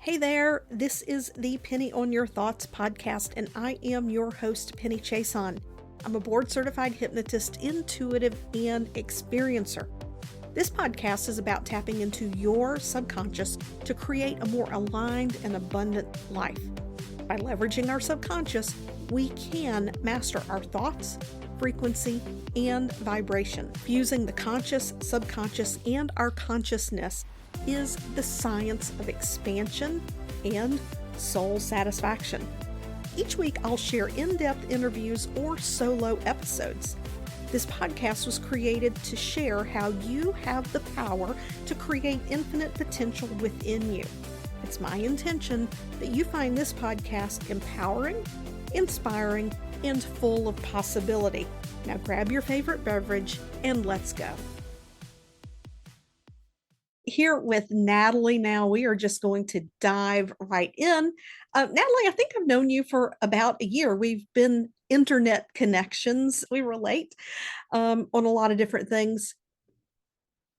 Hey there, this is the Penny on Your Thoughts podcast, and I am your host, Penny Chason. I'm a board certified hypnotist, intuitive, and experiencer. This podcast is about tapping into your subconscious to create a more aligned and abundant life. By leveraging our subconscious, we can master our thoughts, frequency, and vibration. Fusing the conscious, subconscious, and our consciousness is the science of expansion and soul satisfaction. Each week, I'll share in-depth interviews or solo episodes. This podcast was created to share how you have the power to create infinite potential within you. It's my intention that you find this podcast empowering, inspiring, and full of possibility. Now grab your favorite beverage and let's go. Here with Natalie now, we are just going to dive right in. Natalie, I think I've known you for about a year. We've been internet connections. We relate on a lot of different things.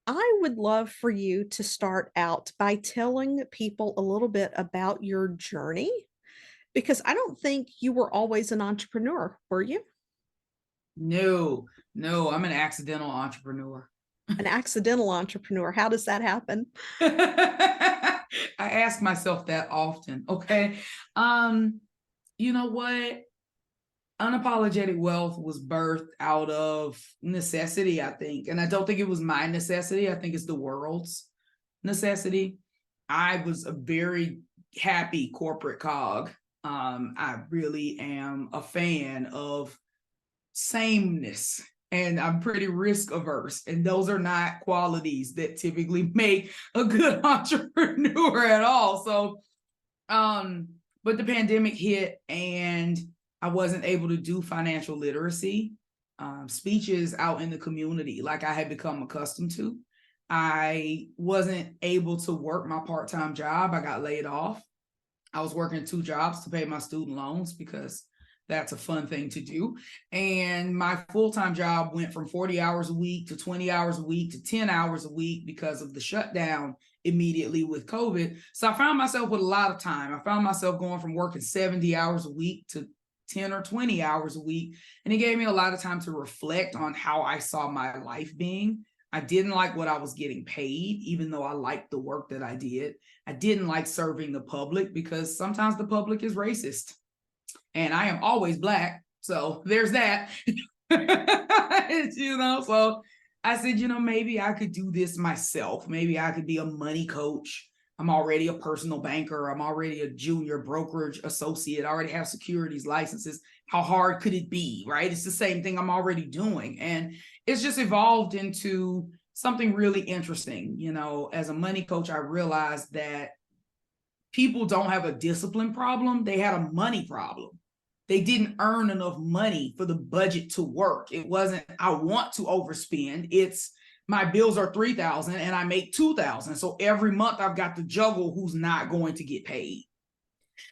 I would love for you to start out by telling people a little bit about your journey, because I don't think you were always an entrepreneur, were you? No, I'm an accidental entrepreneur. An accidental entrepreneur. How does that happen? I ask myself that often. Okay. You know what? Unapologetic wealth was birthed out of necessity, I think. And I don't think it was my necessity. I think it's the world's necessity. I was a very happy corporate cog. I really am a fan of sameness, and I'm pretty risk averse. And those are not qualities that typically make a good entrepreneur at all. So, but the pandemic hit and I wasn't able to do financial literacy, speeches out in the community like I had become accustomed to. I wasn't able to work my part-time job. I got laid off. I was working 2 jobs to pay my student loans because that's a fun thing to do. And my full-time job went from 40 hours a week to 20 hours a week to 10 hours a week because of the shutdown immediately with COVID. So I found myself with a lot of time. I found myself going from working 70 hours a week to 10 or 20 hours a week. And it gave me a lot of time to reflect on how I saw my life being. I didn't like what I was getting paid, even though I liked the work that I did. I didn't like serving the public because sometimes the public is racist. And I am always Black. So there's that. So I said, maybe I could do this myself. Maybe I could be a money coach. I'm already a personal banker. I'm already a junior brokerage associate. I already have securities licenses. How hard could it be, right? It's the same thing I'm already doing. And it's just evolved into something really interesting. As a money coach, I realized that people don't have a discipline problem. They had a money problem. They didn't earn enough money for the budget to work. It wasn't, I want to overspend. It's my bills are $3,000 and I make $2,000. So every month I've got to juggle who's not going to get paid.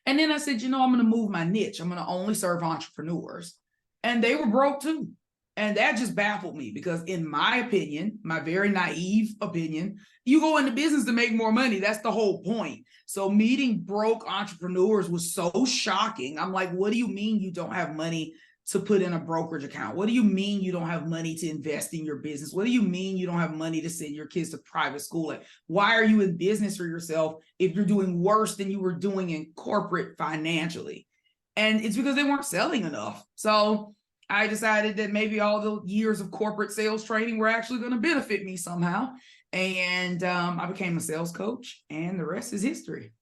And then I said, I'm going to move my niche. I'm going to only serve entrepreneurs. And they were broke too. And that just baffled me because in my opinion, my very naive opinion, you go into business to make more money. That's the whole point. So meeting broke entrepreneurs was so shocking. I'm like, what do you mean you don't have money to put in a brokerage account? What do you mean you don't have money to invest in your business? What do you mean you don't have money to send your kids to private school? Like, why are you in business for yourself if you're doing worse than you were doing in corporate financially? And it's because they weren't selling enough. So I decided that maybe all the years of corporate sales training were actually going to benefit me somehow. And I became a sales coach, and the rest is history.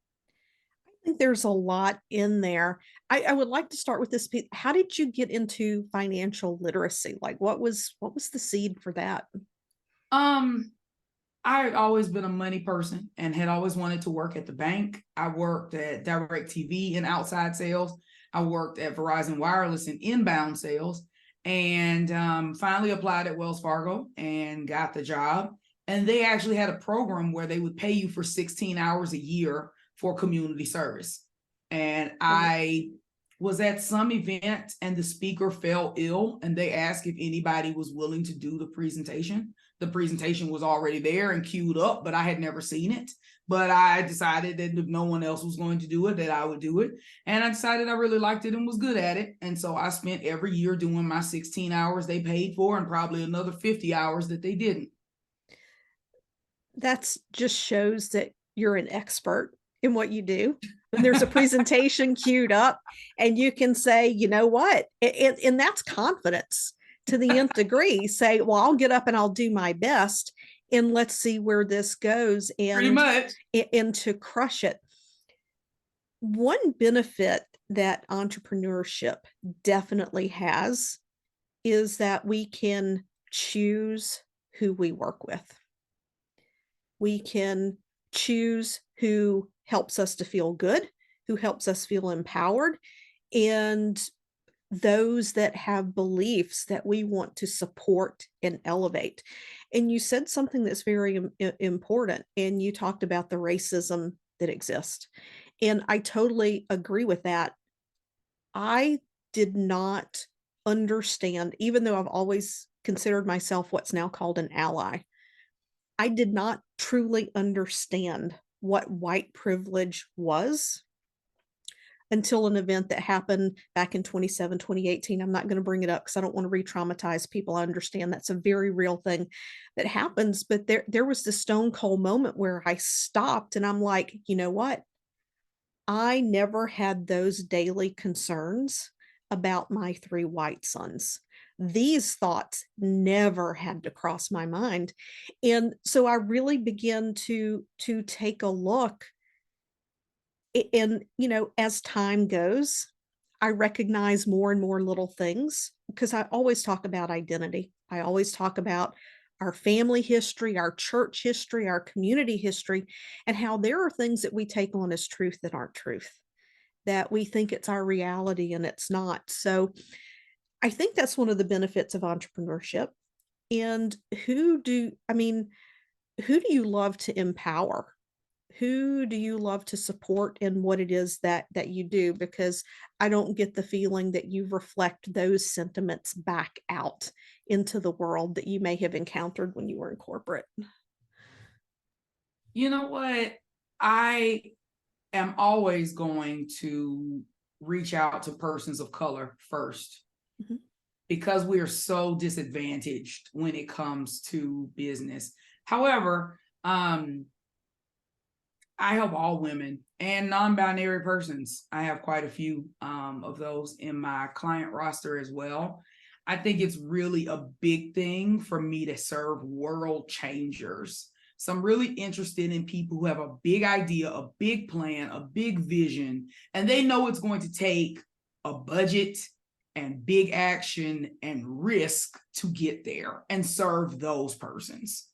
I think there's a lot in there. I would like to start with this. How did you get into financial literacy? Like what was the seed for that? I had always been a money person and had always wanted to work at the bank. I worked at DirecTV in outside sales. I worked at Verizon Wireless in inbound sales, and finally applied at Wells Fargo and got the job. And they actually had a program where they would pay you for 16 hours a year for community service. And I was at some event and the speaker fell ill and they asked if anybody was willing to do the presentation. The presentation was already there and queued up, but I had never seen it. But I decided that if no one else was going to do it, that I would do it. And I decided I really liked it and was good at it. And so I spent every year doing my 16 hours they paid for and probably another 50 hours that they didn't. That's just shows that you're an expert in what you do. When there's a presentation queued up and you can say, you know what, and that's confidence to the nth degree. Say, well, I'll get up and I'll do my best and let's see where this goes, Pretty much. and to crush it. One benefit that entrepreneurship definitely has is that we can choose who we work with. We can choose who helps us to feel good, who helps us feel empowered, and those that have beliefs that we want to support and elevate. And you said something that's very important, and you talked about the racism that exists. And I totally agree with that. I did not understand, even though I've always considered myself what's now called an ally, I did not truly understand what white privilege was until an event that happened back in 2018. I'm not going to bring it up because I don't want to re-traumatize people. I understand that's a very real thing that happens, but there was this stone cold moment where I stopped and I'm like, you know what? I never had those daily concerns about my 3 white sons. These thoughts never had to cross my mind. And so I really began to take a look, and as time goes, I recognize more and more little things because I always talk about identity. I always talk about our family history, our church history, our community history, and how there are things that we take on as truth that aren't truth, that we think it's our reality and it's not. So I think that's one of the benefits of entrepreneurship. And who do you love to empower? Who do you love to support in what it is that you do? Because I don't get the feeling that you reflect those sentiments back out into the world that you may have encountered when you were in corporate. You know what? I am always going to reach out to persons of color first. Mm-hmm. Because we are so disadvantaged when it comes to business. However, I help all women and non-binary persons. I have quite a few of those in my client roster as well. I think it's really a big thing for me to serve world changers. So I'm really interested in people who have a big idea, a big plan, a big vision, and they know it's going to take a budget and big action and risk to get there and serve those persons.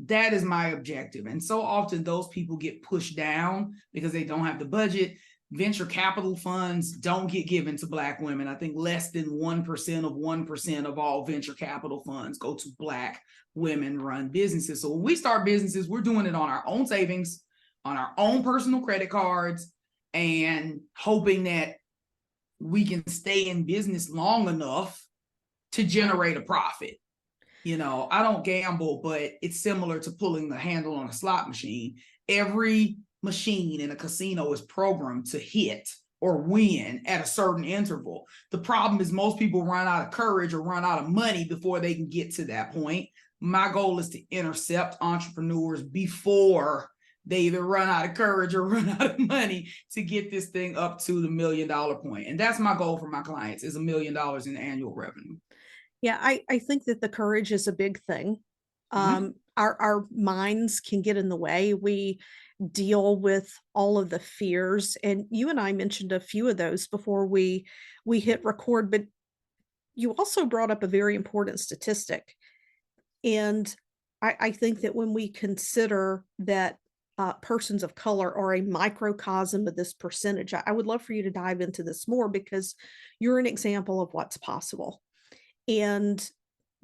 That is my objective. And so often those people get pushed down because they don't have the budget. Venture capital funds don't get given to Black women. I think less than 1% of all venture capital funds go to Black women run businesses. So when we start businesses, we're doing it on our own savings, on our own personal credit cards, and hoping that we can stay in business long enough to generate a profit. I don't gamble, but it's similar to pulling the handle on a slot machine. Every machine in a casino is programmed to hit or win at a certain interval. The problem is most people run out of courage or run out of money before they can get to that point. My goal is to intercept entrepreneurs before they either run out of courage or run out of money to get this thing up to the $1 million point. And that's my goal for my clients, is $1 million in annual revenue. Yeah, I think that the courage is a big thing. Our minds can get in the way. We deal with all of the fears, and you and I mentioned a few of those before we hit record, but you also brought up a very important statistic. And I think that when we consider that persons of color are a microcosm of this percentage, I would love for you to dive into this more because you're an example of what's possible. And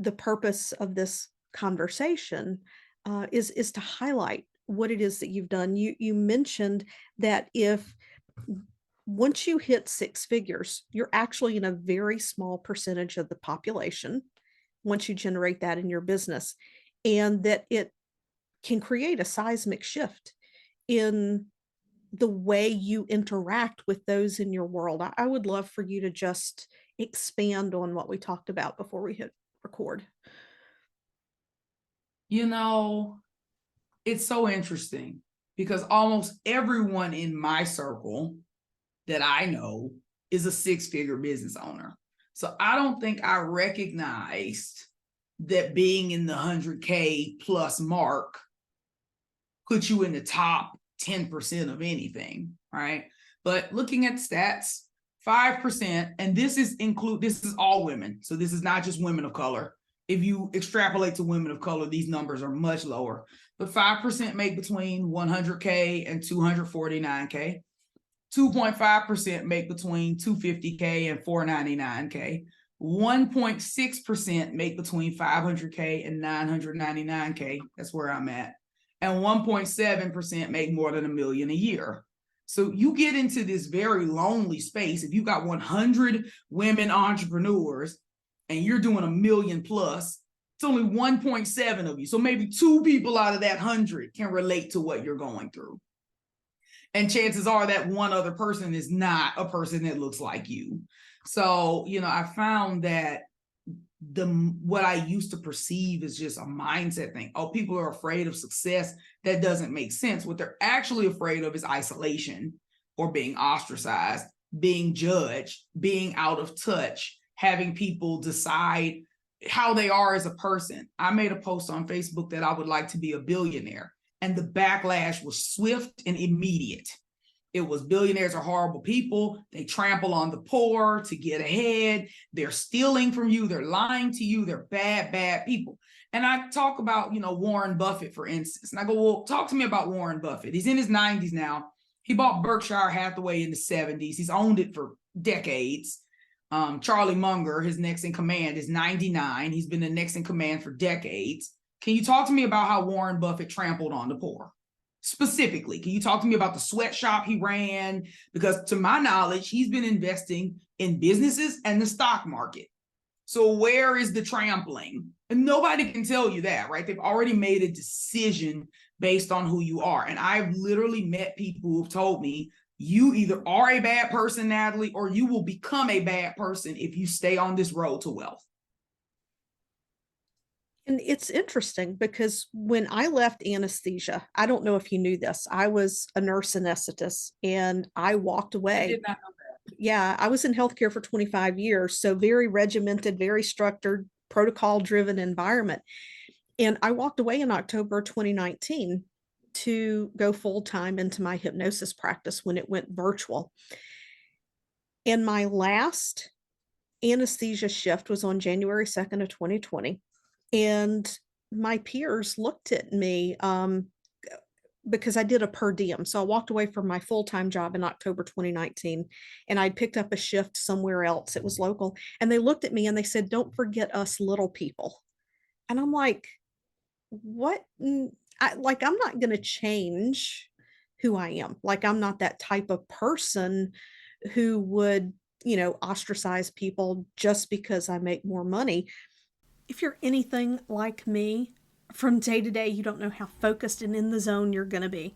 the purpose of this conversation is to highlight what it is that you've done. You mentioned that if once you hit 6 figures, you're actually in a very small percentage of the population once you generate that in your business. and that it can create a seismic shift in the way you interact with those in your world. I would love for you to just expand on what we talked about before we hit record. You know, it's so interesting because almost everyone in my circle that I know is a six-figure business owner. So I don't think I recognized that being in the 100K plus mark puts you in the top 10% of anything, right? But looking at stats, 5%, and this is all women. So this is not just women of color. If you extrapolate to women of color, these numbers are much lower. But 5% make between 100K and 249K. 2.5% make between 250K and 499K. 1.6% make between 500K and 999K. That's where I'm at. And 1.7% make more than $1 million a year. So you get into this very lonely space. If you've got 100 women entrepreneurs and you're doing $1 million plus, it's only 1.7 of you. So maybe 2 people out of that 100 can relate to what you're going through. And chances are that one other person is not a person that looks like you. So, I found that what I used to perceive as just a mindset thing. Oh, people are afraid of success. That doesn't make sense. What they're actually afraid of is isolation or being ostracized, being judged, being out of touch, having people decide how they are as a person. I made a post on Facebook that I would like to be a billionaire, and the backlash was swift and immediate. It was billionaires are horrible people. They trample on the poor to get ahead. They're stealing from you. They're lying to you. They're bad, bad people. And I talk about, Warren Buffett, for instance. And I go, well, talk to me about Warren Buffett. He's in his 90s now. He bought Berkshire Hathaway in the 70s. He's owned it for decades. Charlie Munger, his next in command, is 99. He's been the next in command for decades. Can you talk to me about how Warren Buffett trampled on the poor? Specifically, can you talk to me about the sweatshop he ran? Because to my knowledge, he's been investing in businesses and the stock market. So where is the trampling? And nobody can tell you that, right? They've already made a decision based on who you are. And I've literally met people who've told me, you either are a bad person, Natalie, or you will become a bad person if you stay on this road to wealth. And it's interesting because when I left anesthesia, I don't know if you knew this, I was a nurse anesthetist and I walked away. I did not know that. Yeah, I was in healthcare for 25 years. So very regimented, very structured, protocol-driven environment. And I walked away in October 2019 to go full-time into my hypnosis practice when it went virtual. And my last anesthesia shift was on January 2nd of 2020. And my peers looked at me because I did a per diem. So I walked away from my full-time job in October 2019, and I'd picked up a shift somewhere else. It was local. And they looked at me and they said, "Don't forget us little people." And I'm like, what? I'm not going to change who I am. Like, I'm not that type of person who would, ostracize people just because I make more money. If you're anything like me, from day to day, you don't know how focused and in the zone you're going to be.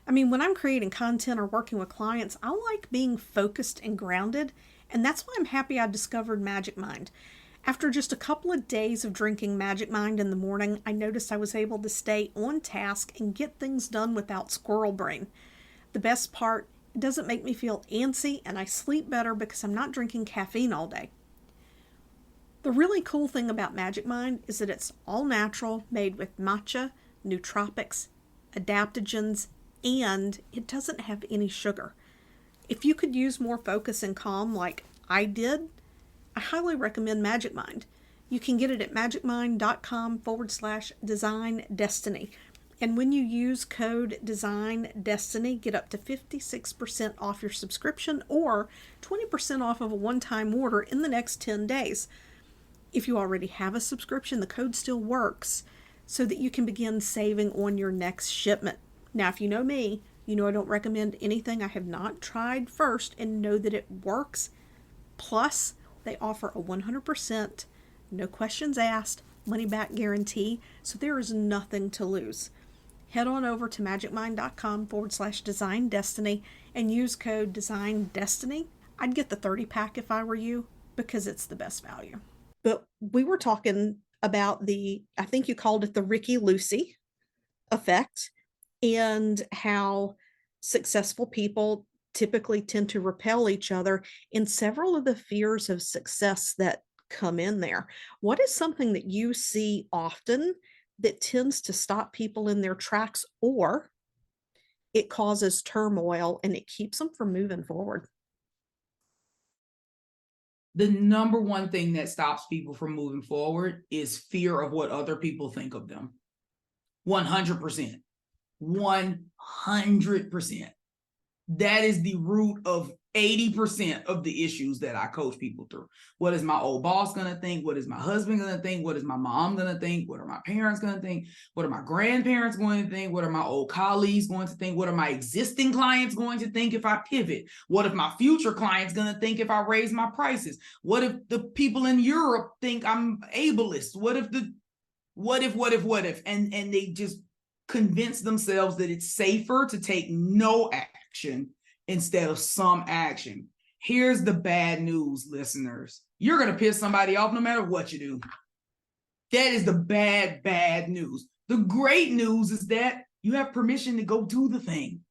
I mean, when I'm creating content or working with clients, I like being focused and grounded, and that's why I'm happy I discovered Magic Mind. After just a couple of days of drinking Magic Mind in the morning, I noticed I was able to stay on task and get things done without squirrel brain. The best part, it doesn't make me feel antsy, and I sleep better because I'm not drinking caffeine all day. The really cool thing about Magic Mind is that it's all natural, made with matcha, nootropics, adaptogens, and it doesn't have any sugar. If you could use more focus and calm like I did, I highly recommend Magic Mind. You can get it at magicmind.com/design destiny. And when you use code Design Destiny, get up to 56% off your subscription or 20% off of a one-time order in the next 10 days. If you already have a subscription, the code still works so that you can begin saving on your next shipment. Now, if you know me, you know I don't recommend anything I have not tried first and know that it works. Plus, they offer a 100%, no questions asked, money back guarantee, so there is nothing to lose. Head on over to magicmind.com/design destiny and use code design destiny. I'd get the 30 pack if I were you because it's the best value. But we were talking about I think you called it the Ricky Lucy effect, and how successful people typically tend to repel each other in several of the fears of success that come in there. What is something that you see often that tends to stop people in their tracks, or it causes turmoil and it keeps them from moving forward? The number one thing that stops people from moving forward is fear of what other people think of them. 100%. 100%. That is the root of 80% of the issues that I coach people through. What is my old boss going to think? What is my husband going to think? What is my mom going to think? What are my parents going to think? What are my grandparents going to think? What are my old colleagues going to think? What are my existing clients going to think if I pivot? What if my future clients going to think if I raise my prices? What if the people in Europe think I'm ableist? What if, and they just convince themselves that it's safer to take no action instead of some action. Here's the bad news, listeners. You're going to piss somebody off no matter what you do. That is the bad news. The great news is that you have permission to go do the thing.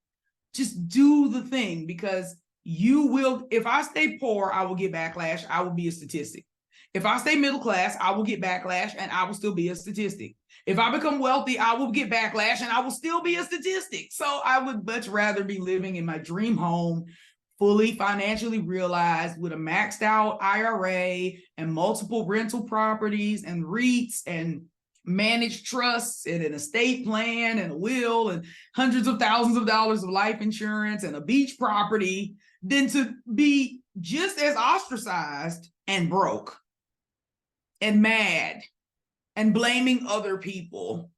Just do the thing, because you will. If I stay poor, I will get backlash. I will be a statistic. If I stay middle class, I will get backlash and I will still be a statistic. If I become wealthy, I will get backlash and I will still be a statistic. So I would much rather be living in my dream home, fully financially realized, with a maxed out IRA and multiple rental properties and REITs and managed trusts and an estate plan and a will and hundreds of thousands of dollars of life insurance and a beach property, than to be just as ostracized and broke and mad and blaming other people.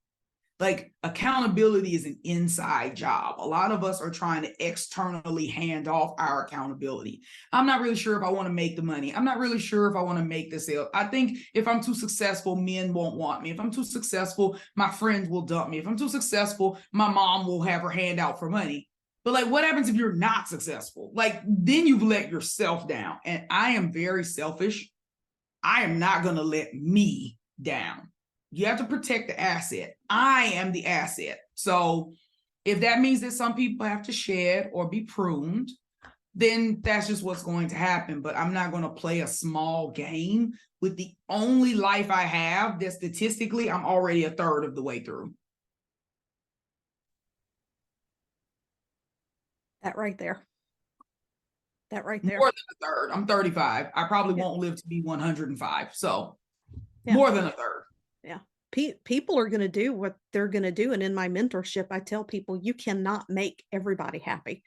Like, accountability is an inside job. A lot of us are trying to externally hand off our accountability. I'm not really sure if I want to make the money. I'm not really sure if I want to make the sale. I think if I'm too successful, men won't want me. If I'm too successful, my friends will dump me. If I'm too successful, my mom will have her hand out for money. But like, what happens if you're not successful? Like, then you've let yourself down. And I am very selfish. I am not going to let me down. You have to protect the asset. I am the asset. So if that means that some people have to shed or be pruned, then that's just what's going to happen. But I'm not going to play a small game with the only life I have that statistically I'm already a third of the way through. That right there. More than a third. I'm 35. I probably won't live to be 105. So more than a third. Yeah. People are going to do what they're going to do. And in my mentorship, I tell people, you cannot make everybody happy.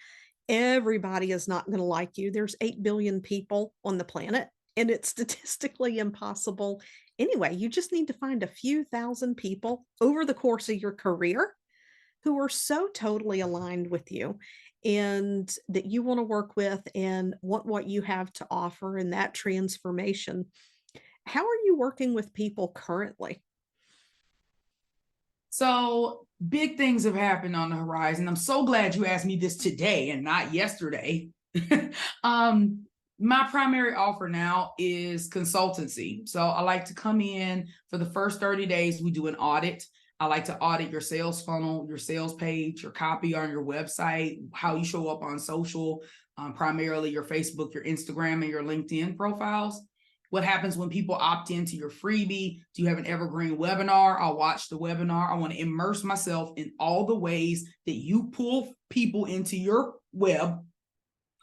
Everybody is not going to like you. There's 8 billion people on the planet, and it's statistically impossible. Anyway, you just need to find a few thousand people over the course of your career who are so totally aligned with you and that you want to work with and want what you have to offer in that transformation. How are you working with people currently? So big things have happened on the horizon. I'm so glad you asked me this today and not yesterday. My primary offer now is consultancy. So I like to come in for the first 30 days. We do an audit. I like to audit your sales funnel, your sales page, your copy on your website, how you show up on social, primarily your Facebook, your Instagram, and your LinkedIn profiles. What happens when people opt into your freebie? Do you have an evergreen webinar? I'll watch the webinar. I want to immerse myself in all the ways that you pull people into your web.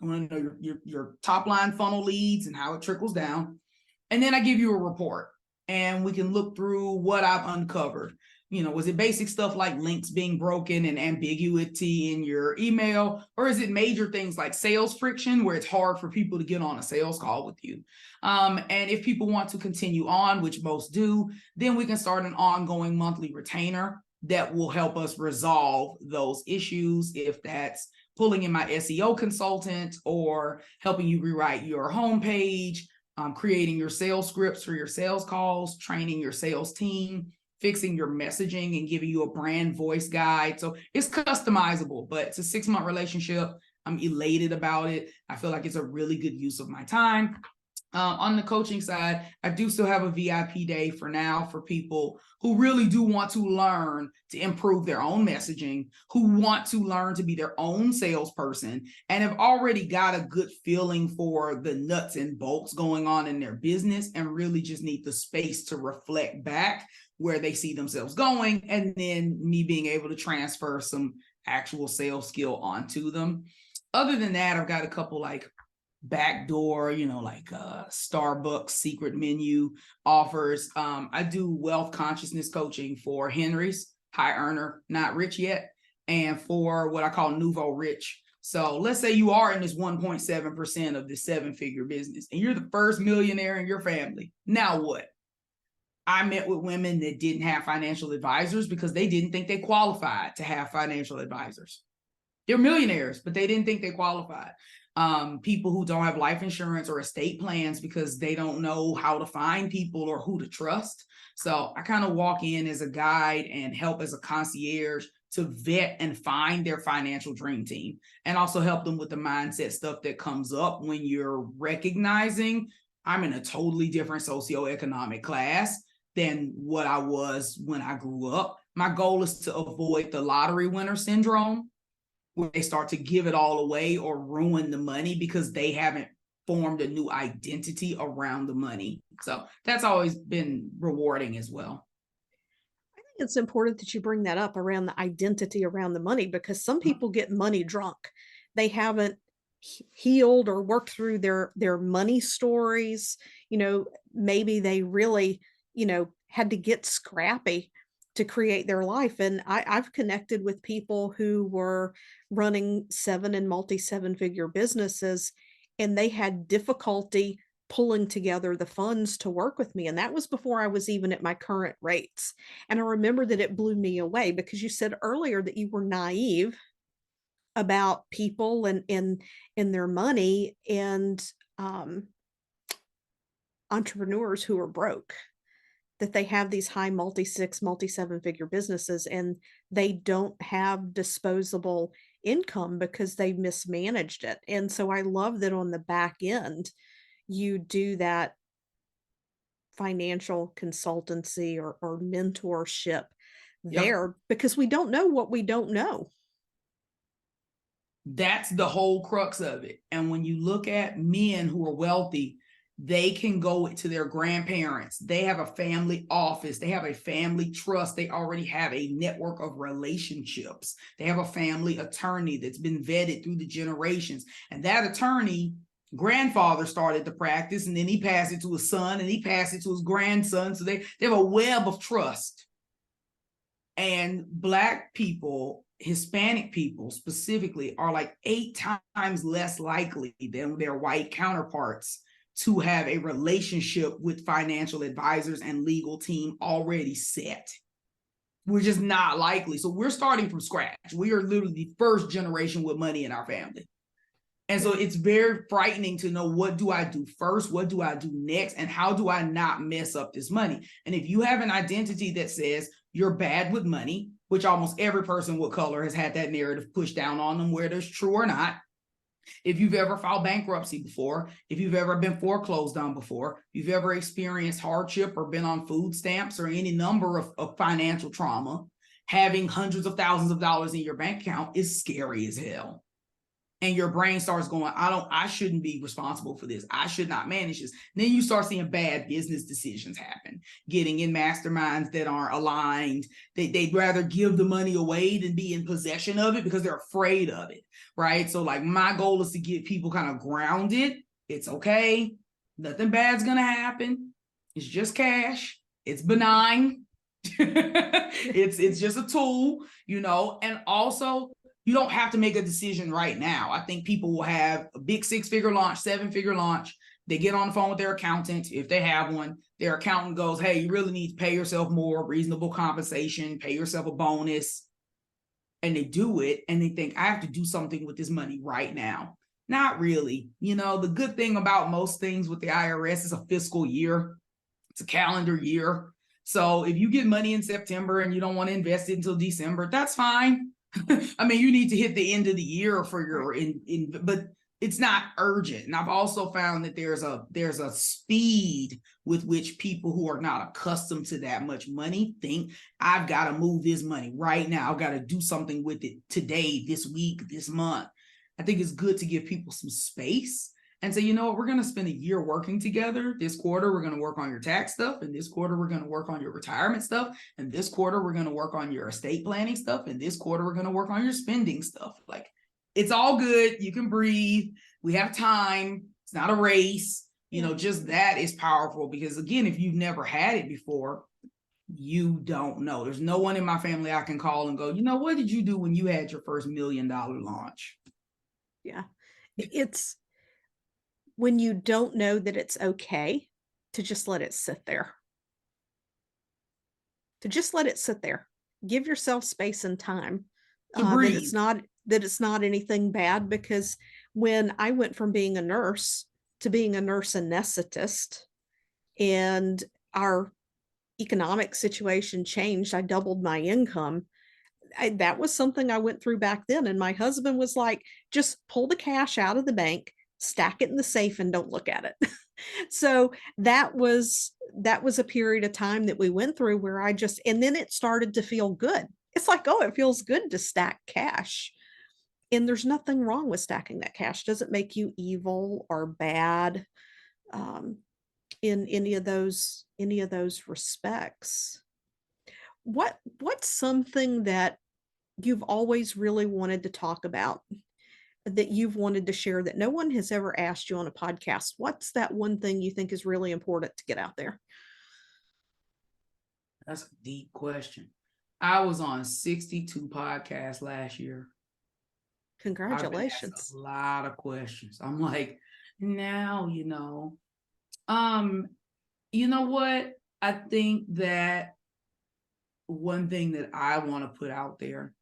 I want to know your top line funnel leads and how it trickles down. And then I give you a report and we can look through what I've uncovered. You know, was it basic stuff like links being broken and ambiguity in your email? Or is it major things like sales friction where it's hard for people to get on a sales call with you? And if people want to continue on, which most do, then we can start an ongoing monthly retainer that will help us resolve those issues. If that's pulling in my SEO consultant or helping you rewrite your homepage, creating your sales scripts for your sales calls, training your sales team, fixing your messaging, and giving you a brand voice guide. So it's customizable, but it's a 6-month relationship. I'm elated about it. I feel like it's a really good use of my time. On the coaching side, I do still have a VIP day for now for people who really do want to learn to improve their own messaging, who want to learn to be their own salesperson, and have already got a good feeling for the nuts and bolts going on in their business and really just need the space to reflect back where they see themselves going, and then me being able to transfer some actual sales skill onto them. Other than that, I've got a couple like backdoor, like Starbucks secret menu offers. I do wealth consciousness coaching for Henry's, high earner, not rich yet, and for what I call nouveau rich. So let's say you are in this 1.7% of this 7-figure business and you're the first millionaire in your family. Now what? I met with women that didn't have financial advisors because they didn't think they qualified to have financial advisors. They're millionaires, but they didn't think they qualified. People who don't have life insurance or estate plans because they don't know how to find people or who to trust. So I kind of walk in as a guide and help as a concierge to vet and find their financial dream team, and also help them with the mindset stuff that comes up when you're recognizing I'm in a totally different socioeconomic class than what I was when I grew up. My goal is to avoid the lottery winner syndrome, where they start to give it all away or ruin the money because they haven't formed a new identity around the money. So that's always been rewarding as well. I think it's important that you bring that up around the identity around the money, because some people get money drunk. They haven't healed or worked through their money stories. Maybe they really, had to get scrappy to create their life. And I've connected with people who were running 7 and multi-7-figure businesses, and they had difficulty pulling together the funds to work with me. And that was before I was even at my current rates. And I remember that it blew me away, because you said earlier that you were naive about people and their money, and entrepreneurs who are broke, that they have these high multi-6, multi-7-figure businesses and they don't have disposable income because they mismanaged it. And so I love that on the back end, you do that financial consultancy or mentorship there, because we don't know what we don't know. That's the whole crux of it. And when you look at men who are wealthy, they can go to their grandparents. They have a family office. They have a family trust. They already have a network of relationships. They have a family attorney that's been vetted through the generations. And that attorney, grandfather started the practice, and then he passed it to his son, and he passed it to his grandson. So they have a web of trust. And Black people, Hispanic people specifically, are like 8 times less likely than their white counterparts to have a relationship with financial advisors and legal team already set. We're just not likely. So we're starting from scratch. We are literally the first generation with money in our family. And so it's very frightening to know, what do I do first? What do I do next? And how do I not mess up this money? And if you have an identity that says you're bad with money, which almost every person with color has had that narrative pushed down on them, whether it's true or not. If you've ever filed bankruptcy before, if you've ever been foreclosed on before, if you've ever experienced hardship or been on food stamps or any number of financial trauma, having hundreds of thousands of dollars in your bank account is scary as hell. And your brain starts going, I shouldn't be responsible for this. I should not manage this. And then you start seeing bad business decisions happen, getting in masterminds that aren't aligned. They'd rather give the money away than be in possession of it because they're afraid of it, right? So like, my goal is to get people kind of grounded. It's okay. Nothing bad's going to happen. It's just cash. It's benign. It's just a tool, and also, you don't have to make a decision right now. I think people will have a big 6-figure launch, 7-figure launch. They get on the phone with their accountant, if they have one. Their accountant goes, hey, you really need to pay yourself more, reasonable compensation, pay yourself a bonus. And they do it, and they think, I have to do something with this money right now. Not really. You know, the good thing about most things with the IRS is a fiscal year. It's a calendar year. So if you get money in September and you don't want to invest it until December, that's fine. I mean, you need to hit the end of the year for your but it's not urgent. And I've also found that there's a speed with which people who are not accustomed to that much money think, I've got to move this money right now. I've got to do something with it today, this week, this month. I think it's good to give people some space and say, you know what, we're going to spend a year working together. This quarter, we're going to work on your tax stuff. And this quarter, we're going to work on your retirement stuff. And this quarter, we're going to work on your estate planning stuff. And this quarter, we're going to work on your spending stuff. Like, it's all good. You can breathe. We have time. It's not a race. You know, just that is powerful because, again, if you've never had it before, you don't know. There's no one in my family I can call and go, you know, what did you do when you had your first $1 million launch? Yeah. It's when you don't know that it's okay to just let it sit there. To just let it sit there. Give yourself space and time. To breathe. That it's not anything bad, because when I went from being a nurse to being a nurse anesthetist and our economic situation changed, I doubled my income. That was something I went through back then. And my husband was like, just pull the cash out of the bank, stack it in the safe, and don't look at it. So that was a period of time that we went through where and then it started to feel good. It's like, oh, it feels good to stack cash. And there's nothing wrong with stacking that cash. It doesn't make you evil or bad in any of those respects. What's something that you've always really wanted to talk about, that you've wanted to share, that no one has ever asked you on a podcast? What's that one thing you think is really important to get out there? That's a deep question. I was on 62 podcasts last year. Congratulations. A lot of questions. I'm like, now, you know what? I think that one thing that I want to put out there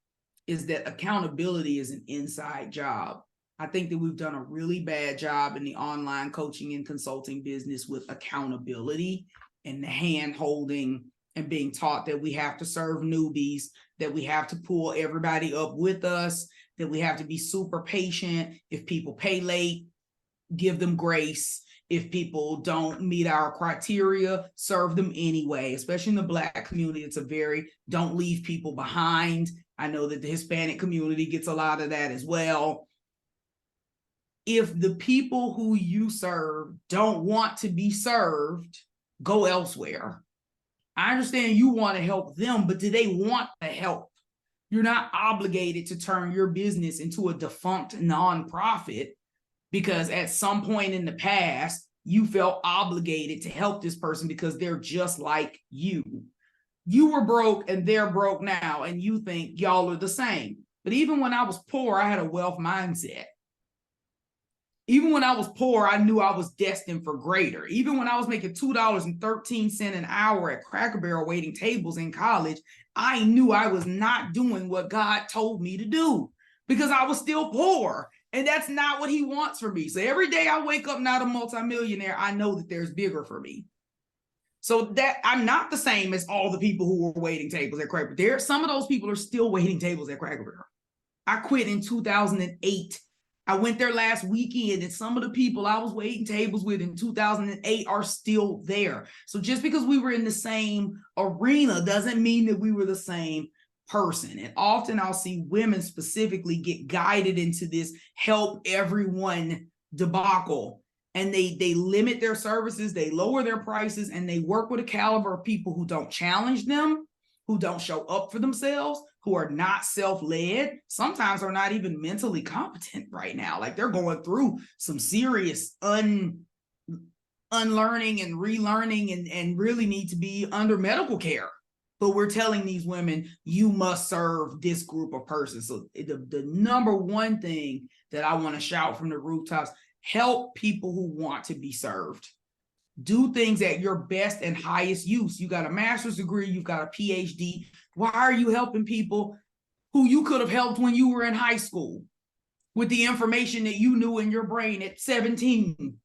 is that accountability is an inside job. I think that we've done a really bad job in the online coaching and consulting business with accountability and the hand holding and being taught that we have to serve newbies, that we have to pull everybody up with us, that we have to be super patient. If people pay late, give them grace. If people don't meet our criteria, serve them anyway, especially in the Black community. It's don't leave people behind. I know that the Hispanic community gets a lot of that as well. If the people who you serve don't want to be served, go elsewhere. I understand you want to help them, but do they want the help? You're not obligated to turn your business into a defunct nonprofit because at some point in the past, you felt obligated to help this person because they're just like you. You were broke and they're broke now, and you think y'all are the same. But even when I was poor, I had a wealth mindset. Even when I was poor, I knew I was destined for greater. Even when I was making $2.13 an hour at Cracker Barrel waiting tables in college, I knew I was not doing what God told me to do because I was still poor. And that's not what he wants for me. So every day I wake up not a multimillionaire, I know that there's bigger for me. So that I'm not the same as all the people who were waiting tables at Cracker Barrel. Some of those people are still waiting tables at Cracker Barrel. I quit in 2008. I went there last weekend, and some of the people I was waiting tables with in 2008 are still there. So just because we were in the same arena doesn't mean that we were the same person. And often I'll see women specifically get guided into this help everyone debacle. And they limit their services, they lower their prices, and they work with a caliber of people who don't challenge them, who don't show up for themselves, who are not self-led, sometimes are not even mentally competent right now. Like they're going through some serious unlearning and relearning and really need to be under medical care. But we're telling these women, you must serve this group of persons. So the number one thing that I want to shout from the rooftops, help people who want to be served. Do things at your best and highest use. You got a master's degree, you've got a PhD. Why are you helping people who you could have helped when you were in high school? with the information that you knew in your brain at 17.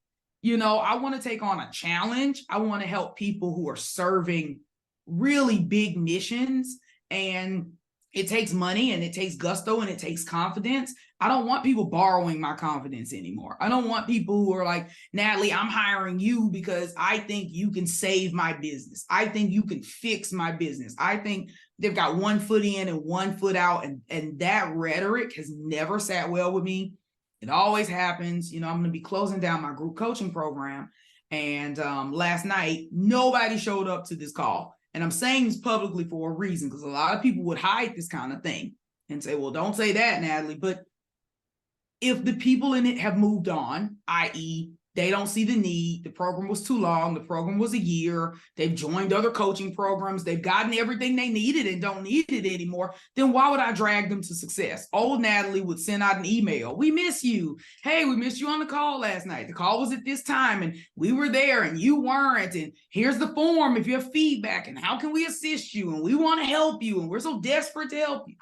I want to take on a challenge. I want to help people who are serving really big missions, and it takes money and it takes gusto and it takes confidence. I don't want people borrowing my confidence anymore. I don't want people who are like, Natalie, I'm hiring you because I think you can save my business. I think you can fix my business. I think they've got one foot in and one foot out. And that rhetoric has never sat well with me. It always happens. I'm going to be closing down my group coaching program. And last night, nobody showed up to this call. And I'm saying this publicly for a reason, because a lot of people would hide this kind of thing and say, well, don't say that, Natalie. But if the people in it have moved on, i.e., they don't see the need, the program was too long, the program was a year, they've joined other coaching programs, they've gotten everything they needed and don't need it anymore, then why would I drag them to success? Old Natalie would send out an email. We miss you. Hey, we missed you on the call last night. The call was at this time and we were there and you weren't. And here's the form if you have feedback and how can we assist you? And we want to help you. And we're so desperate to help you.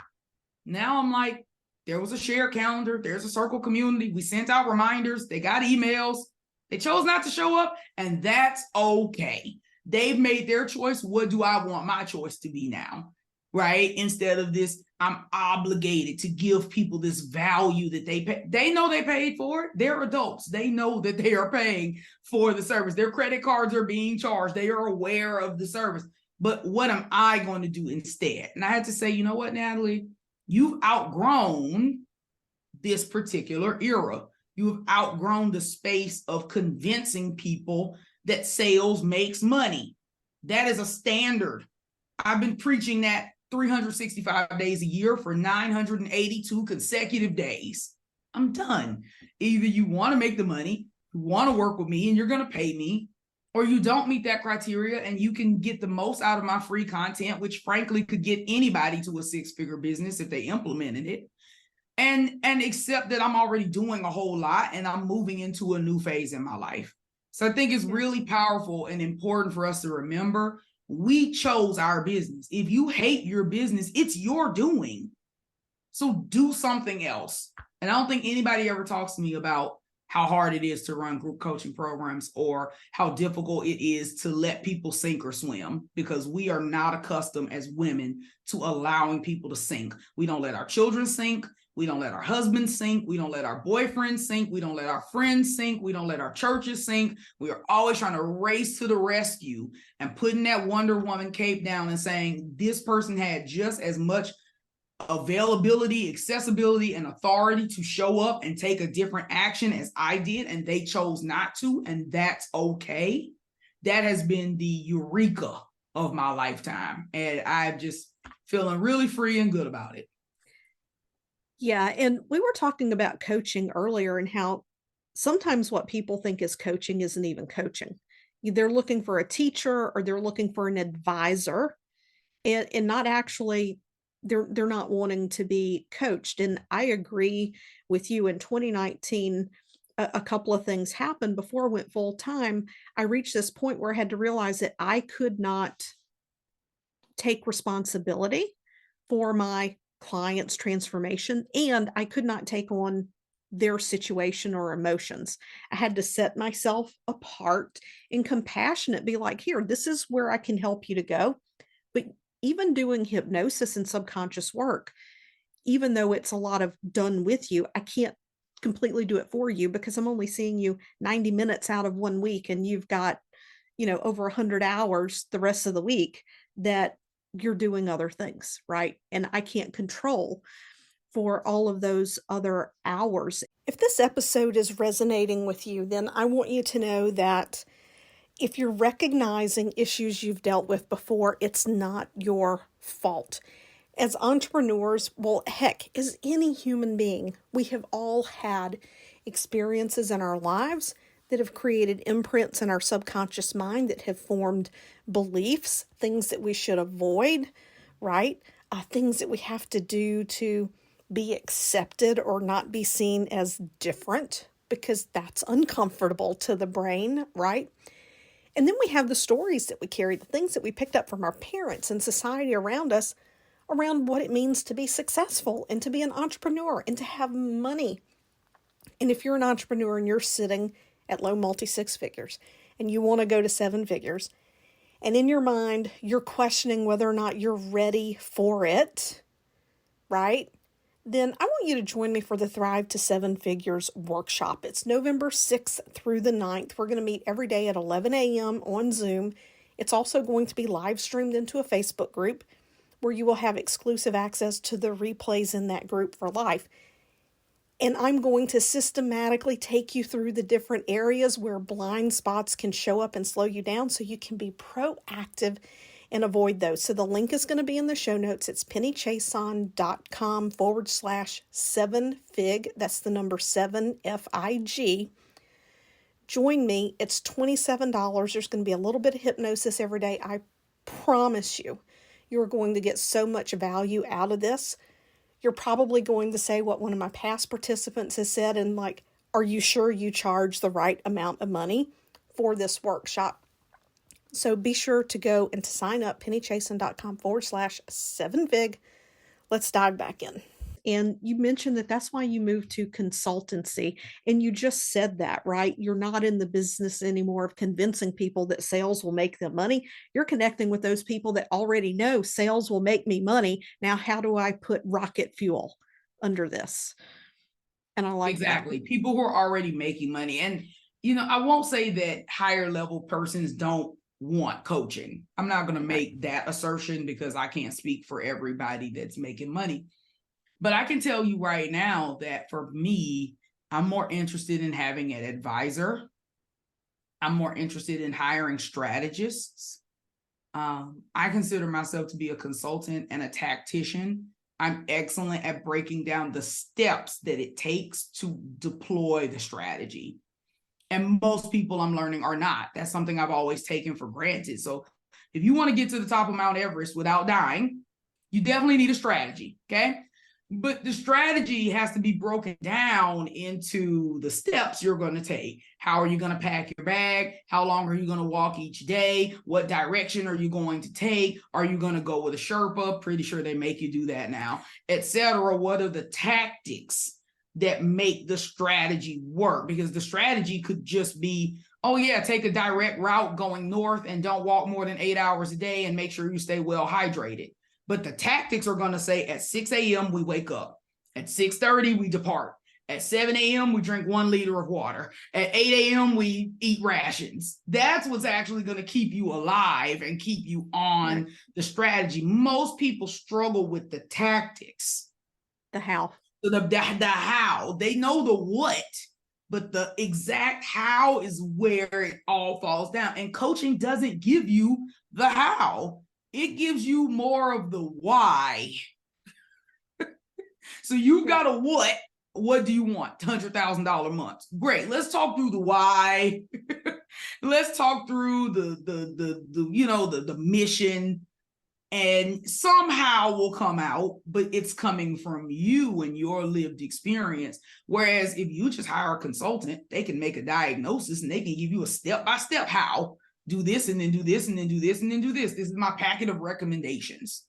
Now I'm like, there was a shared calendar. There's a circle community. We sent out reminders. They got emails. They chose not to show up, and that's okay. They've made their choice. What do I want my choice to be now? Right? Instead of this, I'm obligated to give people this value that they pay. They know they paid for it. They're adults. They know that they are paying for the service. Their credit cards are being charged. They are aware of the service. But what am I going to do instead? And I had to say, you know what, Natalie? You've outgrown this particular era. You've outgrown the space of convincing people that sales makes money. That is a standard. I've been preaching that 365 days a year for 982 consecutive days. I'm done. Either you want to make the money, you want to work with me, and you're going to pay me, or you don't meet that criteria and you can get the most out of my free content, which frankly could get anybody to a six-figure business if they implemented it. And accept that I'm already doing a whole lot and I'm moving into a new phase in my life. So I think it's really powerful and important for us to remember we chose our business. If you hate your business, it's your doing. So do something else. And I don't think anybody ever talks to me about how hard it is to run group coaching programs or how difficult it is to let people sink or swim, because we are not accustomed as women to allowing people to sink. We don't let our children sink. We don't let our husbands sink. We don't let our boyfriends sink. We don't let our friends sink. We don't let our churches sink. We are always trying to race to the rescue and putting that Wonder Woman cape down and saying this person had just as much availability, accessibility, and authority to show up and take a different action as I did, and they chose not to, and that's okay. That has been the eureka of my lifetime, and I'm just feeling really free and good about it. Yeah, and we were talking about coaching earlier and how sometimes what people think is coaching isn't even coaching. They're looking for a teacher or they're looking for an advisor, and not actually they're not wanting to be coached. And I agree with you. In 2019, a couple of things happened. Before I went full time, I reached this point where I had to realize that I could not take responsibility for my client's transformation, and I could not take on their situation or emotions. I had to set myself apart and compassionate, be like, here, this is where I can help you to go. But even doing hypnosis and subconscious work, even though it's a lot of done with you, I can't completely do it for you because I'm only seeing you 90 minutes out of 1 week and you've got, over 100 hours the rest of the week that you're doing other things, right? And I can't control for all of those other hours. If this episode is resonating with you, then I want you to know that if you're recognizing issues you've dealt with before, it's not your fault. As entrepreneurs, well, heck, as any human being, we have all had experiences in our lives that have created imprints in our subconscious mind that have formed beliefs, things that we should avoid, right? Things that we have to do to be accepted or not be seen as different because that's uncomfortable to the brain, right? And then we have the stories that we carry, the things that we picked up from our parents and society around us, around what it means to be successful and to be an entrepreneur and to have money And if you're an entrepreneur and you're sitting at low multi six figures and you want to go to seven figures, and in your mind, you're questioning whether or not you're ready for it, right? Then I want you to join me for the Thrive to Seven Figures workshop. It's November 6th through the 9th. We're going to meet every day at 11 a.m. on Zoom. It's also going to be live streamed into a Facebook group where you will have exclusive access to the replays in that group for life. And I'm going to systematically take you through the different areas where blind spots can show up and slow you down so you can be proactive and avoid those. So the link is going to be in the show notes. It's pennychason.com/7fig. That's the number 7, F-I-G. Join me. It's $27. There's going to be a little bit of hypnosis every day. I promise you, you're going to get so much value out of this. You're probably going to say what one of my past participants has said, and like, are you sure you charge the right amount of money for this workshop? So be sure to go and to sign up, pennychason.com/7fig. Let's dive back in. And you mentioned that that's why you moved to consultancy. And you just said that, right? You're not in the business anymore of convincing people that sales will make them money. You're connecting with those people that already know sales will make me money. Now, how do I put rocket fuel under this? And I like Exactly. that. People who are already making money. And, you know, I won't say that higher level persons don't want coaching. I'm not going to make that assertion because I can't speak for everybody that's making money. But I can tell you right now that for me, I'm more interested in having an advisor. I'm more interested in hiring strategists. I consider myself to be a consultant and a tactician. I'm excellent at breaking down the steps that it takes to deploy the strategy. And most people I'm learning are not. That's something I've always taken for granted. So if you want to get to the top of Mount Everest without dying, you definitely need a strategy, okay? But the strategy has to be broken down into the steps you're going to take. How are you going to pack your bag? How long are you going to walk each day? What direction are you going to take? Are you going to go with a Sherpa? Pretty sure they make you do that now, etc. What are the tactics that make the strategy work? Because the strategy could just be, oh yeah, take a direct route going north and don't walk more than 8 hours a day and make sure you stay well hydrated. But the tactics are going to say at 6 a.m. we wake up. At 6:30 we depart. At 7 a.m. we drink 1 liter of water. At 8 a.m. we eat rations. That's what's actually going to keep you alive and keep you on the strategy. Most people struggle with the tactics. The how. So the how. They know the what, but the exact how is where it all falls down. And coaching doesn't give you the how. It gives you more of the why. So you've got a what. What do you want? $100,000 months. Great. Let's talk through the why. Let's talk through the mission. And somehow will come out, but it's coming from you and your lived experience. Whereas if you just hire a consultant, they can make a diagnosis and they can give you a step-by-step how. Do this and then do this and then do this and then do this. This is my packet of recommendations.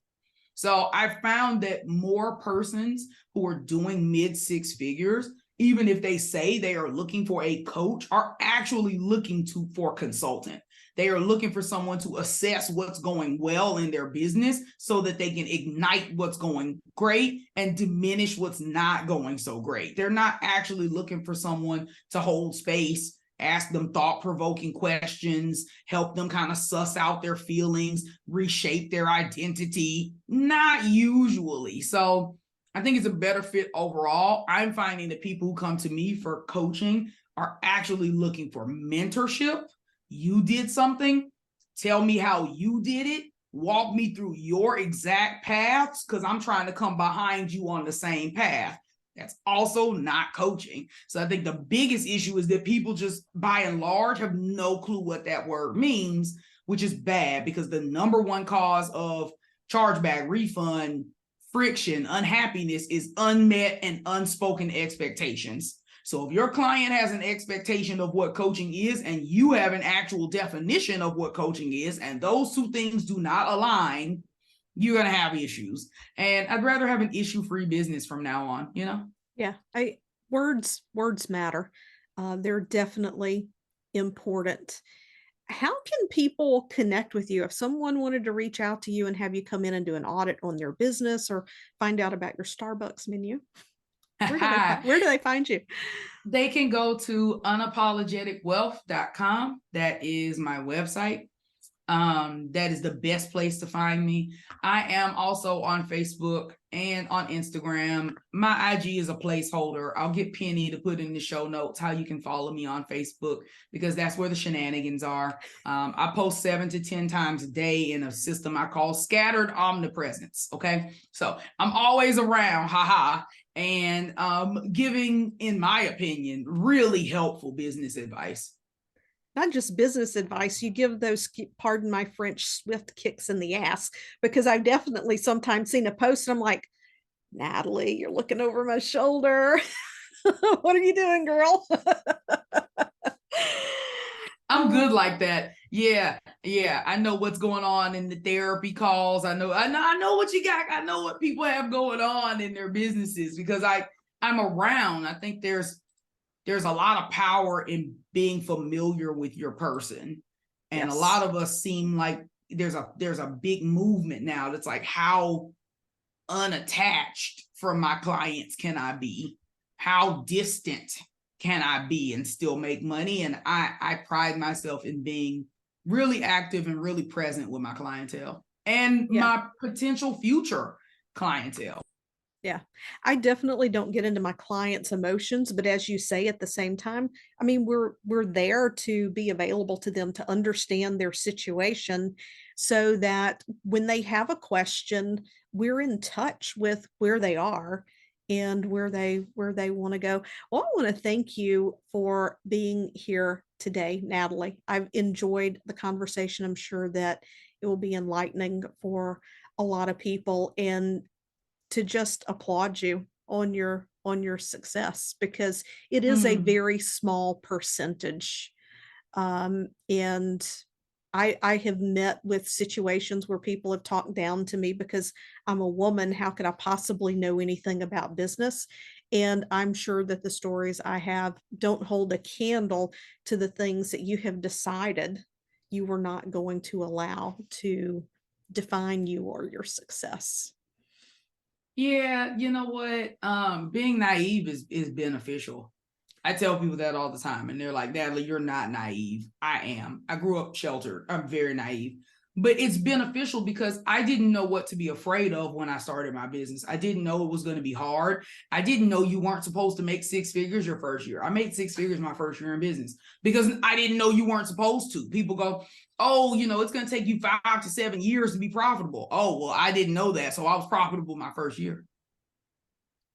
So I found that more persons who are doing mid-6 figures, even if they say they are looking for a coach, are actually looking for a consultant. They are looking for someone to assess what's going well in their business so that they can ignite what's going great and diminish what's not going so great. They're not actually looking for someone to hold space, ask them thought-provoking questions, help them kind of suss out their feelings, reshape their identity. Not usually. So I think it's a better fit overall. I'm finding that people who come to me for coaching are actually looking for mentorship. You did something, tell me how you did it, walk me through your exact paths, because I'm trying to come behind you on the same path. That's also not coaching. So I think the biggest issue is that people just, by and large, have no clue what that word means, which is bad, because the number one cause of chargeback, refund, friction, unhappiness is unmet and unspoken expectations. So if your client has an expectation of what coaching is and you have an actual definition of what coaching is, and those two things do not align, you're going to have issues. And I'd rather have an issue-free business from now on, you know? Yeah. Words matter. They're definitely important. How can people connect with you if someone wanted to reach out to you and have you come in and do an audit on their business or find out about your Starbucks menu? Where do they find you? They can go to unapologeticwealth.com. That is my website. That is the best place to find me. I am also on Facebook and on Instagram. My IG is a placeholder. I'll get Penny to put in the show notes how you can follow me on Facebook, because that's where the shenanigans are. I post 7 to 10 times a day in a system I call scattered omnipresence. Okay. So I'm always around, haha, and giving, in my opinion, really helpful business advice. Not just business advice, you give those, pardon my French, swift kicks in the ass, because I've definitely sometimes seen a post and I'm like, Natalie, you're looking over my shoulder. What are you doing, girl? I'm good like that. Yeah. I know what's going on in the therapy calls. I know what you got. I know what people have going on in their businesses, because I'm around. I think there's a lot of power in being familiar with your person. And Yes. A lot of us seem like there's a big movement now that's like, how unattached from my clients can I be? How distant can I be and still make money? And I pride myself in being really active and really present with my clientele and my potential future clientele. Yeah, I definitely don't get into my clients' emotions, but as you say, at the same time, I mean, we're there to be available to them, to understand their situation, so that when they have a question, we're in touch with where they are and where they want to go. Well, I want to thank you for being here today, Natalie. I've enjoyed the conversation. I'm sure that it will be enlightening for a lot of people, and to just applaud you on your success, because it is a very small percentage. And I have met with situations where people have talked down to me because I'm a woman. How could I possibly know anything about business? And I'm sure that the stories I have don't hold a candle to the things that you have decided you were not going to allow to define you or your success. Yeah, you know what? Being naive is beneficial. I tell people that all the time, and they're like, Natalie, you're not naive. I am. I grew up sheltered. I'm very naive. But it's beneficial because I didn't know what to be afraid of when I started my business. I didn't know it was going to be hard. I didn't know you weren't supposed to make 6 figures your first year. I made 6 figures my first year in business because I didn't know you weren't supposed to. People go, oh, it's going to take you 5 to 7 years to be profitable. Oh, well, I didn't know that. So I was profitable my first year.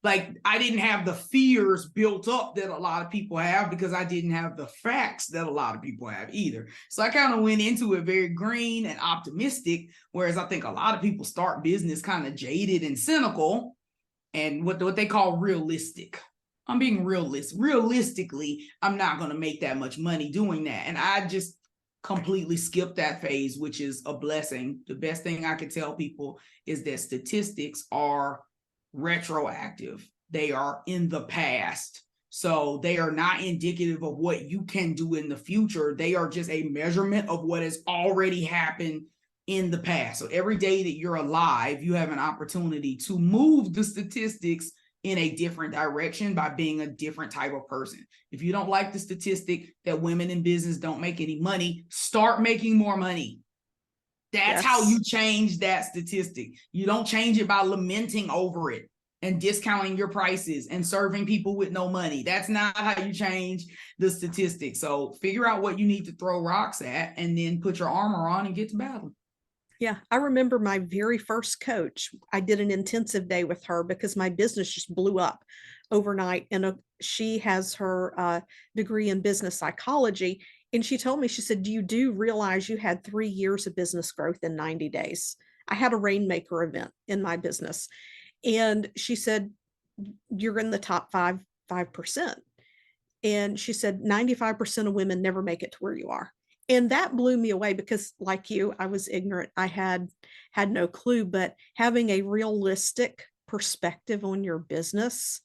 Like, I didn't have the fears built up that a lot of people have because I didn't have the facts that a lot of people have either. So I kind of went into it very green and optimistic, whereas I think a lot of people start business kind of jaded and cynical and what they call realistic. I'm being realistic. Realistically, I'm not going to make that much money doing that. And I just completely skipped that phase, which is a blessing. The best thing I could tell people is that statistics are retroactive. They are in the past. So they are not indicative of what you can do in the future. They are just a measurement of what has already happened in the past. So every day that you're alive, you have an opportunity to move the statistics in a different direction by being a different type of person. If you don't like the statistic that women in business don't make any money, start making more money. That's how you change that statistic. You don't change it by lamenting over it and discounting your prices and serving people with no money. That's not how you change the statistics. So figure out what you need to throw rocks at and then put your armor on and get to battle. Yeah, I remember my very first coach. I did an intensive day with her because my business just blew up overnight. And she has her degree in business psychology. And she told me, she said, do you realize you had 3 years of business growth in 90 days? I had a Rainmaker event in my business. And she said, you're in the top 5%. And she said, 95% of women never make it to where you are. And that blew me away because, like you, I was ignorant. I had no clue, but having a realistic perspective on your business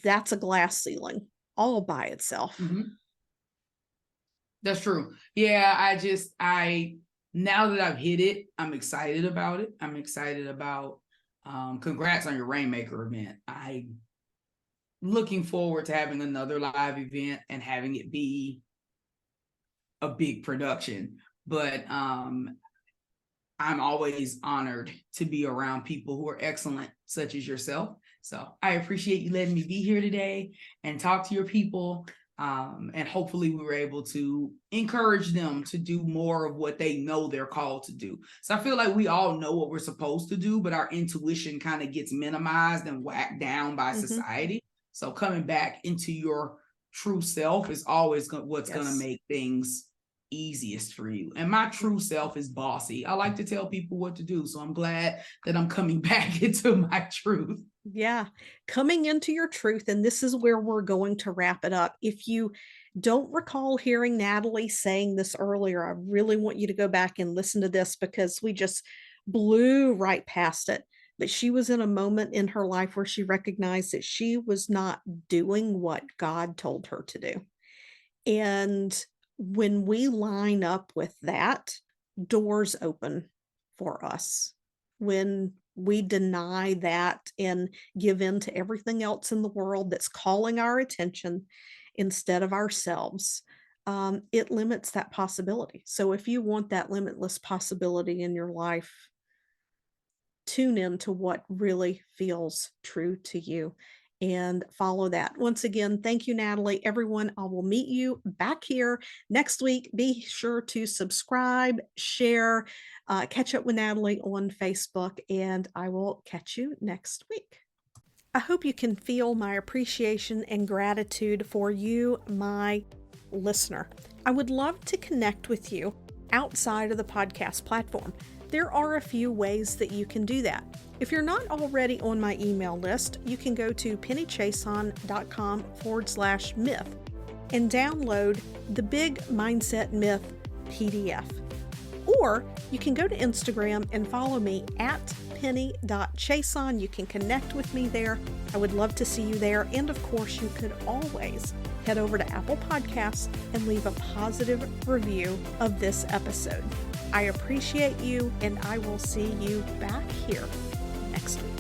that's a glass ceiling all by itself. That's true. Yeah, I now that I've hit it, I'm excited about it. I'm excited about congrats on your Rainmaker event. I'm looking forward to having another live event and having it be a big production. But I'm always honored to be around people who are excellent, such as yourself. So I appreciate you letting me be here today and talk to your people. And hopefully we were able to encourage them to do more of what they know they're called to do. So I feel like we all know what we're supposed to do, but our intuition kind of gets minimized and whacked down by society. So coming back into your true self is always what's going to make things easiest for you. And my true self is bossy. I like to tell people what to do. So I'm glad that I'm coming back into my truth. Yeah, coming into your truth. And this is where we're going to wrap it up. If you don't recall hearing Natalie saying this earlier, I really want you to go back and listen to this because we just blew right past it. But she was in a moment in her life where she recognized that she was not doing what God told her to do. And when we line up with that, doors open for us. When we deny that and give in to everything else in the world that's calling our attention instead of ourselves, it limits that possibility. So if you want that limitless possibility in your life, tune in to what really feels true to you and follow that. Once again, thank you, Natalie. Everyone, I will meet you back here next week. Be sure to subscribe, share, catch up with Natalie on Facebook, and I will catch you next week. I hope you can feel my appreciation and gratitude for you, my listener. I would love to connect with you outside of the podcast platform. There are a few ways that you can do that. If you're not already on my email list, you can go to pennychason.com/myth and download the Big Mindset Myth PDF. Or you can go to Instagram and follow me at penny.chason. You can connect with me there. I would love to see you there. And of course, you could always head over to Apple Podcasts and leave a positive review of this episode. I appreciate you, and I will see you back here next week.